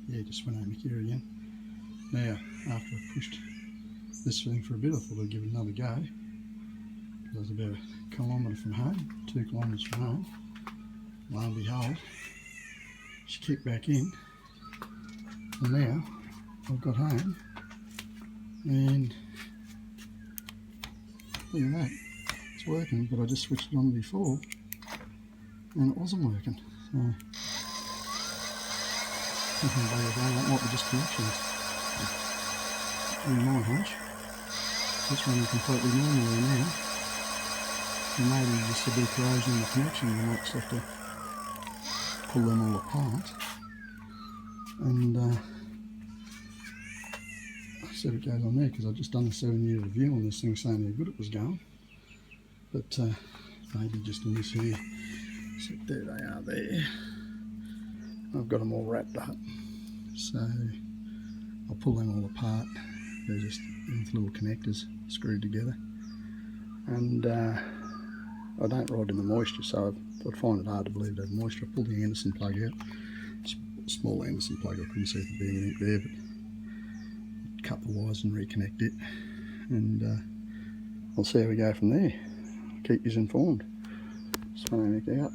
Yeah, just Sveno Mick here again. Now, after I pushed this thing for a bit, I thought I'd give it another go. I was about a kilometre from home, 2 kilometres from home. Lo and behold, she kicked back in, and now I've got home, and look at that, it's working, but I just switched it on before, and it wasn't working. So, thinking about it, that might be just connections. In my hunch, it's running completely normally now. And maybe just a bit of corrosion in the connection, you might just have to pull them all apart. And see what goes on there, because I've just done a 7-year review on this thing saying how good it was going. But maybe just in this here, so there they are there. I've got them all wrapped up. So I'll pull them all apart. They're just little connectors screwed together. And I don't ride in the moisture, so I'd find it hard to believe it had moisture. I pulled the Anderson plug out. It's a small Anderson plug, I couldn't see if there'd be anything there, but cut the wires and reconnect it. And I'll see how we go from there. Keep you informed. Sveno Mick out.